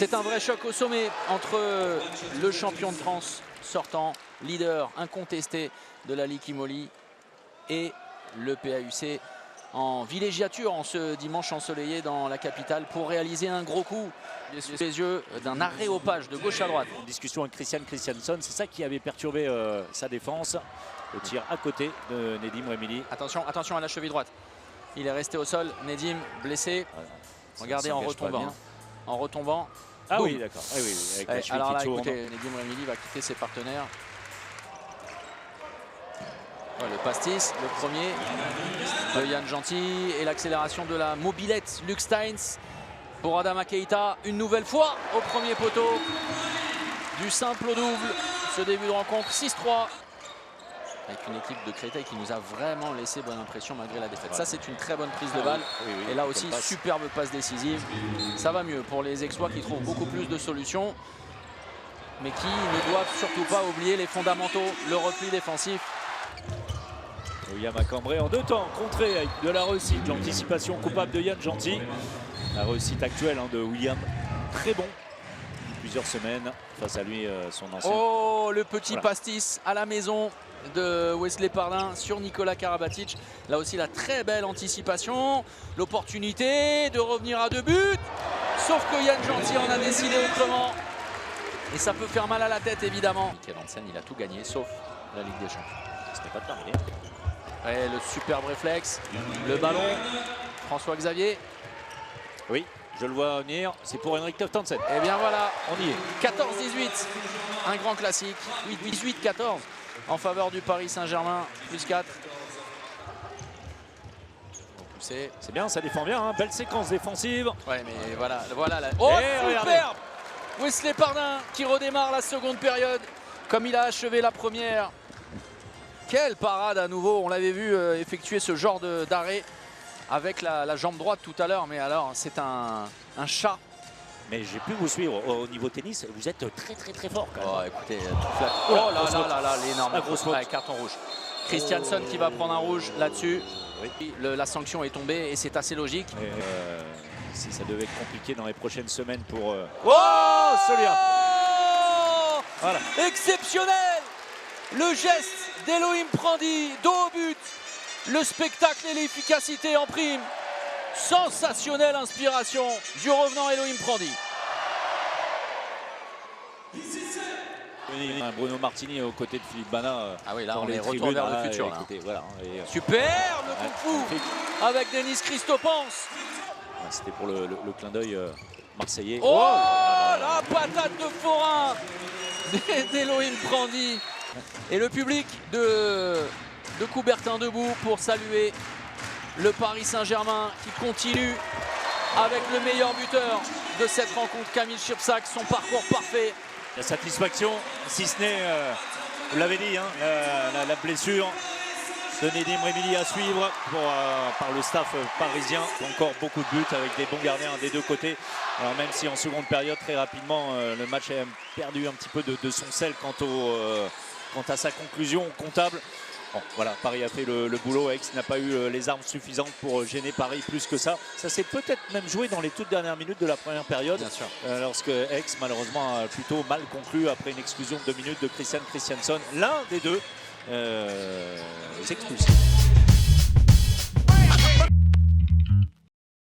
C'est un vrai choc au sommet entre le champion de France sortant, leader incontesté de la Ligue Imoli, et le PAUC en villégiature en ce dimanche ensoleillé dans la capitale pour réaliser un gros coup sous les yeux d'un aréopage de gauche à droite. Une discussion avec Christian Christianson, c'est ça qui avait perturbé sa défense. Le tir à côté de Nedim Remili. Attention, attention à la cheville droite. Il est resté au sol. Nedim blessé. Voilà. Regardez en retombant. En retombant. Ah boum. oui, d'accord. Ah, oui, avec la cheville alors qui là, tourne. écoutez, Nedim Remili va quitter ses partenaires. Ouais, le pastis, le premier de Yann Gentil et l'accélération de la mobilette Luc Steins pour Adama Keita. Une nouvelle fois au premier poteau. Du simple au double. Ce début de rencontre 6-3. Avec une équipe de Créteil qui nous a vraiment laissé bonne impression malgré la défaite. Ça, c'est une très bonne prise de balle. Oui, et là aussi, superbe passe décisive. Ça va mieux pour les Aixois qui trouvent beaucoup plus de solutions, mais qui ne doivent surtout pas oublier les fondamentaux, le repli défensif. William a cambré en deux temps, contré avec de la réussite. L'anticipation coupable de Yann Gentil. La réussite actuelle de William, très bon. Plusieurs semaines face à lui, son ancien. Oh, le petit pastis à la maison de Wesley Pardin sur Nicolas Karabatic. Là aussi, la très belle anticipation. L'opportunité de revenir à 2 buts. Sauf que Yann Gentil en a décidé autrement. Et ça peut faire mal à la tête, évidemment. Michael Hansen, il a tout gagné, sauf la Ligue des Champions. Ce n'est pas terminé. Ouais, le superbe réflexe. Le ballon. François-Xavier. Oui, je le vois venir. C'est pour Henrik Toftansen. Et bien voilà. On y est. 14-18. Un grand classique. 18-14. En faveur du Paris Saint-Germain, plus 4. C'est bien, ça défend bien, hein. Belle séquence défensive. Ouais, mais voilà la... Oh, superbe! Wesley Pardin qui redémarre la seconde période, comme il a achevé la première. Quelle parade à nouveau, on l'avait vu effectuer ce genre d'arrêt avec la jambe droite tout à l'heure, mais alors c'est un chat. Mais j'ai pu vous suivre au niveau tennis, vous êtes très fort quand même. Oh, écoutez, oh là là, l'énorme grosse faute. Carton rouge. Christianson qui va prendre un rouge là-dessus. Oui. La sanction est tombée et c'est assez logique. Si ça devait être compliqué dans les prochaines semaines pour... Oh, celui-là. Voilà. Exceptionnel. Le geste d'Elohim Prandi, dos au but. Le spectacle et l'efficacité en prime. Sensationnelle inspiration du revenant Elohim Prandi. Bruno Martini aux côtés de Philippe Bana. Ah oui, là on est retour vers le futur. Écoutez, voilà, super le kung fu avec Denis Christopans. C'était pour le clin d'œil marseillais. Oh, la patate de forain d'Elohim Prandi. Et le public de Coubertin debout pour saluer le Paris Saint-Germain qui continue avec le meilleur buteur de cette rencontre, Camille Chirpsac, son parcours parfait. La satisfaction, si ce n'est, vous l'avez dit, hein, la blessure de Nedim Remili à suivre par le staff parisien. Encore beaucoup de buts avec des bons gardiens des deux côtés. Alors même si en seconde période, très rapidement, le match a perdu un petit peu de son sel quant à sa conclusion comptable. Bon, voilà, Paris a fait le boulot. Aix n'a pas eu les armes suffisantes pour gêner Paris plus que ça. Ça s'est peut-être même joué dans les toutes dernières minutes de la première période. Bien sûr. Lorsque Aix, malheureusement, a plutôt mal conclu après une exclusion de 2 minutes de Christian Christianson. L'un des deux est expulsé.